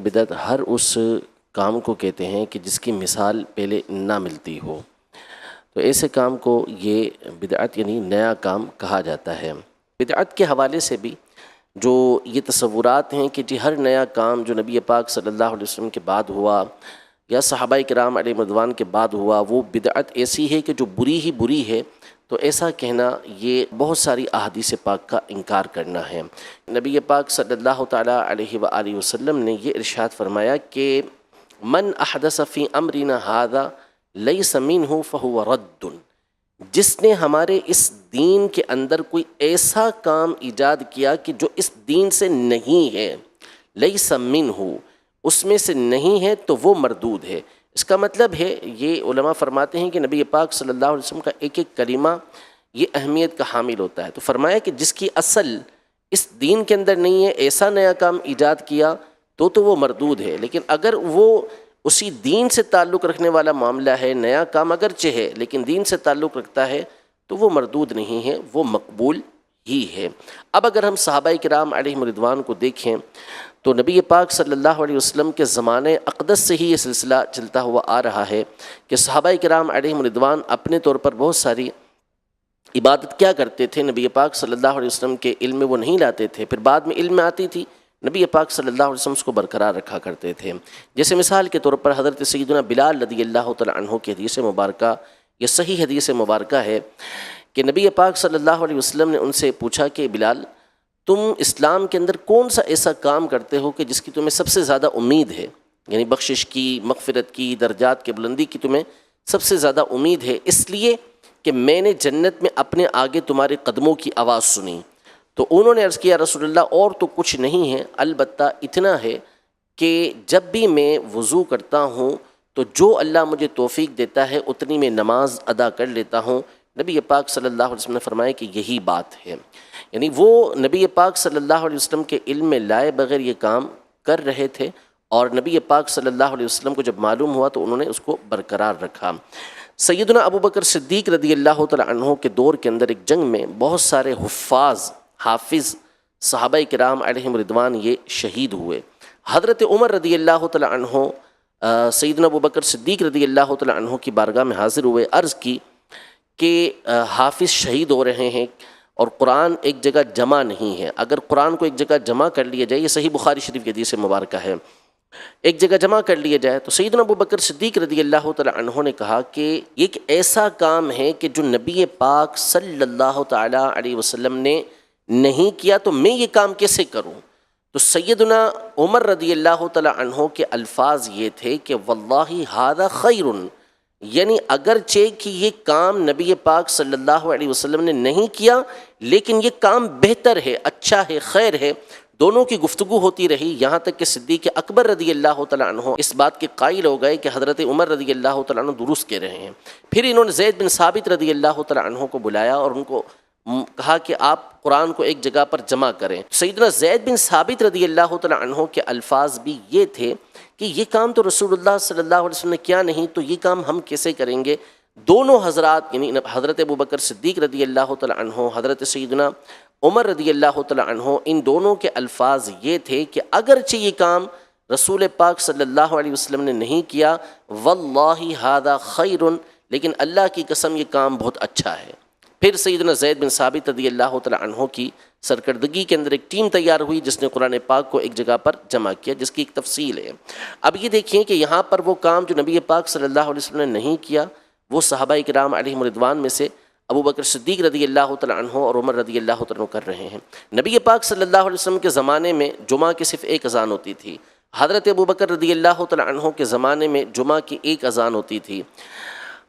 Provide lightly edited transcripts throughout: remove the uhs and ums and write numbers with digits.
بدعت ہر اس کام کو کہتے ہیں کہ جس کی مثال پہلے نہ ملتی ہو، تو ایسے کام کو یہ بدعت یعنی نیا کام کہا جاتا ہے۔ بدعت کے حوالے سے بھی جو یہ تصورات ہیں کہ جی ہر نیا کام جو نبی پاک صلی اللہ علیہ وسلم کے بعد ہوا یا صحابہ کرام علیہ رضوان کے بعد ہوا، وہ بدعت ایسی ہے کہ جو بری ہی بری ہے، تو ایسا کہنا یہ بہت ساری احادیث پاک کا انکار کرنا ہے۔ نبی پاک صلی اللہ تعالیٰ علیہ وآلہ وسلم نے یہ ارشاد فرمایا کہ من احدث فی امرنا ھذا لیس منہ فہو رد، جس نے ہمارے اس دین کے اندر کوئی ایسا کام ایجاد کیا کہ جو اس دین سے نہیں ہے، لیس منہ، اس میں سے نہیں ہے، تو وہ مردود ہے۔ اس کا مطلب ہے، یہ علماء فرماتے ہیں کہ نبی پاک صلی اللہ علیہ وسلم کا ایک ایک کلمہ یہ اہمیت کا حامل ہوتا ہے۔ تو فرمایا کہ جس کی اصل اس دین کے اندر نہیں ہے، ایسا نیا کام ایجاد کیا تو وہ مردود ہے، لیکن اگر وہ اسی دین سے تعلق رکھنے والا معاملہ ہے، نیا کام اگرچہ ہے لیکن دین سے تعلق رکھتا ہے، تو وہ مردود نہیں ہے، وہ مقبول ہی ہے۔ اب اگر ہم صحابہ کرام علیہم رضوان کو دیکھیں تو نبی پاک صلی اللہ علیہ وسلم کے زمانے اقدس سے ہی یہ سلسلہ چلتا ہوا آ رہا ہے کہ صحابہ کرام علیہم رضوان اپنے طور پر بہت ساری عبادت کیا کرتے تھے، نبی پاک صلی اللہ علیہ وسلم کے علم میں وہ نہیں لاتے تھے، پھر بعد میں علم میں آتی تھی، نبی پاک صلی اللہ علیہ وسلم اس کو برقرار رکھا کرتے تھے۔ جیسے مثال کے طور پر حضرت سیدنا بلال رضی اللہ تعالیٰ عنہ کی حدیث مبارکہ، یہ صحیح حدیث مبارکہ ہے کہ نبی پاک صلی اللہ علیہ وسلم نے ان سے پوچھا کہ بلال، تم اسلام کے اندر کون سا ایسا کام کرتے ہو کہ جس کی تمہیں سب سے زیادہ امید ہے، یعنی بخشش کی، مغفرت کی، درجات کے بلندی کی تمہیں سب سے زیادہ امید ہے، اس لیے کہ میں نے جنت میں اپنے آگے تمہارے قدموں کی آواز سنی۔ تو انہوں نے عرض کیا رسول اللہ، اور تو کچھ نہیں ہے، البتہ اتنا ہے کہ جب بھی میں وضو کرتا ہوں تو جو اللہ مجھے توفیق دیتا ہے اتنی میں نماز ادا کر لیتا ہوں۔ نبی پاک صلی اللہ علیہ وسلم نے فرمایا کہ یہی بات ہے، یعنی وہ نبی پاک صلی اللہ علیہ وسلم کے علم میں لائے بغیر یہ کام کر رہے تھے، اور نبی پاک صلی اللہ علیہ وسلم کو جب معلوم ہوا تو انہوں نے اس کو برقرار رکھا۔ سیدنا ابو بکر صدیق رضی اللہ تعالیٰ عنہ کے دور کے اندر ایک جنگ میں بہت سارے حافظ صحابہ کرام علیہم رضوان یہ شہید ہوئے۔ حضرت عمر رضی اللہ تعالیٰ عنہ سیدنا ابو بکر صدیق رضی اللہ تعالیٰ عنہ کی بارگاہ میں حاضر ہوئے، عرض کی کہ حافظ شہید ہو رہے ہیں اور قرآن ایک جگہ جمع نہیں ہے، اگر قرآن کو ایک جگہ جمع کر لیا جائے، یہ صحیح بخاری شریف کی حدیث مبارکہ ہے، ایک جگہ جمع کر لیا جائے، تو سیدنا ابو بکر صدیق رضی اللہ تعالیٰ عنہ نے کہا کہ یہ ایک ایسا کام ہے کہ جو نبی پاک صلی اللہ تعالیٰ علیہ وسلم نے نہیں کیا، تو میں یہ کام کیسے کروں؟ تو سیدنا عمر رضی اللہ تعالیٰ عنہ کے الفاظ یہ تھے کہ واللہ ھذا خیر، یعنی اگرچہ کہ یہ کام نبی پاک صلی اللہ علیہ وسلم نے نہیں کیا، لیکن یہ کام بہتر ہے، اچھا ہے، خیر ہے۔ دونوں کی گفتگو ہوتی رہی، یہاں تک کہ صدیق اکبر رضی اللہ تعالیٰ عنہ اس بات کے قائل ہو گئے کہ حضرت عمر رضی اللہ تعالیٰ عنہ درست کہہ رہے ہیں۔ پھر انہوں نے زید بن ثابت رضی اللہ تعالیٰ عنہ کو بلایا اور ان کو کہا کہ آپ قرآن کو ایک جگہ پر جمع کریں۔ سیدنا زید بن ثابت رضی اللہ تعالیٰ عنہ کے الفاظ بھی یہ تھے کہ یہ کام تو رسول اللہ صلی اللہ علیہ وسلم نے کیا نہیں، تو یہ کام ہم کیسے کریں گے؟ دونوں حضرات یعنی حضرت ابو بکر صدیق رضی اللہ تعالیٰ عنہ، حضرت سیدنا عمر رضی اللہ تعالیٰ عنہ، ان دونوں کے الفاظ یہ تھے کہ اگرچہ یہ کام رسول پاک صلی اللہ علیہ وسلم نے نہیں کیا، واللہ ھذا خیر، لیکن اللہ کی قسم یہ کام بہت اچھا ہے۔ پھر سیدنا زید بن ثابت رضی اللہ تعالیٰ عنہ کی سرکردگی کے اندر ایک ٹیم تیار ہوئی جس نے قرآن پاک کو ایک جگہ پر جمع کیا، جس کی ایک تفصیل ہے۔ اب یہ دیکھیں کہ یہاں پر وہ کام جو نبی پاک صلی اللہ علیہ وسلم نے نہیں کیا، وہ صحابہ کرام علیہم رضوان میں سے ابو بکر صدیق رضی اللہ تعالیٰ عنہ اور عمر رضی اللہ تعالیٰ عنہ کر رہے ہیں۔ نبی پاک صلی اللہ علیہ وسلم کے زمانے میں جمعہ کی صرف ایک اذان ہوتی تھی، حضرت ابو بکر رضی اللہ تعالیٰ عنہ کے زمانے میں جمعہ کی ایک اذان ہوتی تھی،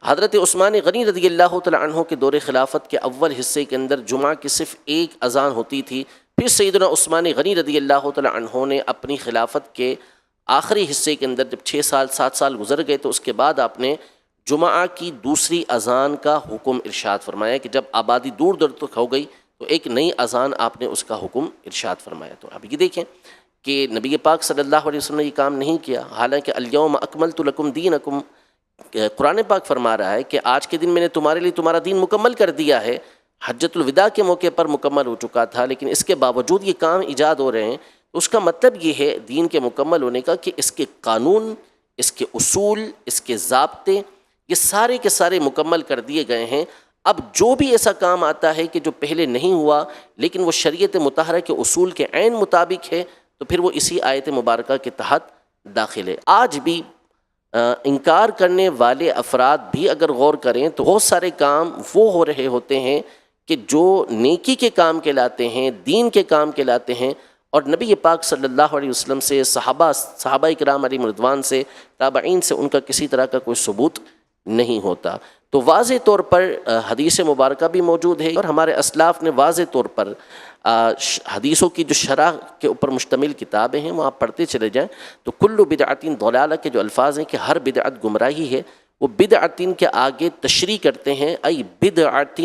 حضرت عثمان غنی رضی اللہ تعالیٰ عنہ کے دور خلافت کے اول حصے کے اندر جمعہ کی صرف ایک اذان ہوتی تھی۔ پھر سیدنا عثمان غنی رضی اللہ تعالیٰ عنہ نے اپنی خلافت کے آخری حصے کے اندر جب 7 سال گزر گئے تو اس کے بعد آپ نے جمعہ کی دوسری اذان کا حکم ارشاد فرمایا کہ جب آبادی دور دور تک ہو گئی تو ایک نئی اذان آپ نے اس کا حکم ارشاد فرمایا۔ تو اب یہ دیکھیں کہ نبی پاک صلی اللہ علیہ وسلم نے یہ کام نہیں کیا، حالانکہ الیوم اکملت لکم دینکم، قرآن پاک فرما رہا ہے کہ آج کے دن میں نے تمہارے لیے تمہارا دین مکمل کر دیا ہے۔ حجۃ الوداع کے موقع پر مکمل ہو چکا تھا، لیکن اس کے باوجود یہ کام ایجاد ہو رہے ہیں، تو اس کا مطلب یہ ہے دین کے مکمل ہونے کا کہ اس کے قانون، اس کے اصول، اس کے ضابطے یہ سارے کے سارے مکمل کر دیے گئے ہیں۔ اب جو بھی ایسا کام آتا ہے کہ جو پہلے نہیں ہوا لیکن وہ شریعت مطہرہ کے اصول کے عین مطابق ہے تو پھر وہ اسی آیت مبارکہ کے تحت داخل ہے۔ آج بھی انکار کرنے والے افراد بھی اگر غور کریں تو بہت سارے کام وہ ہو رہے ہوتے ہیں کہ جو نیکی کے کام کہلاتے ہیں، دین کے کام کہلاتے ہیں، اور نبی پاک صلی اللہ علیہ وسلم سے، صحابہ کرام علیہم رضوان سے، تابعین سے ان کا کسی طرح کا کوئی ثبوت نہیں ہوتا۔ تو واضح طور پر حدیث مبارکہ بھی موجود ہے، اور ہمارے اسلاف نے واضح طور پر حدیثوں کی جو شرح کے اوپر مشتمل کتابیں ہیں وہ آپ پڑھتے چلے جائیں تو کل بدعۃ ضلالہ کے جو الفاظ ہیں کہ ہر بدعت گمراہی ہے، وہ بدعۃ کے آگے تشریح کرتے ہیں، ای بدعۃ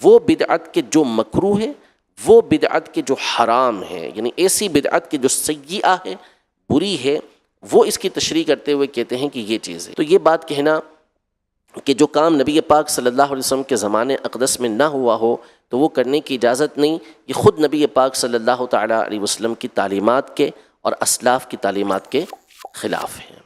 وہ بدعت کے جو مکروہ ہے، وہ بدعت کے جو حرام ہے، یعنی ایسی بدعت کے جو سیئہ ہے، بری ہے، وہ اس کی تشریح کرتے ہوئے کہتے ہیں کہ یہ چیز ہے۔ تو یہ بات کہنا کہ جو کام نبی پاک صلی اللہ علیہ وسلم کے زمانے اقدس میں نہ ہوا ہو تو وہ کرنے کی اجازت نہیں، یہ خود نبی پاک صلی اللہ تعالیٰ علیہ وسلم کی تعلیمات کے اور اسلاف کی تعلیمات کے خلاف ہے۔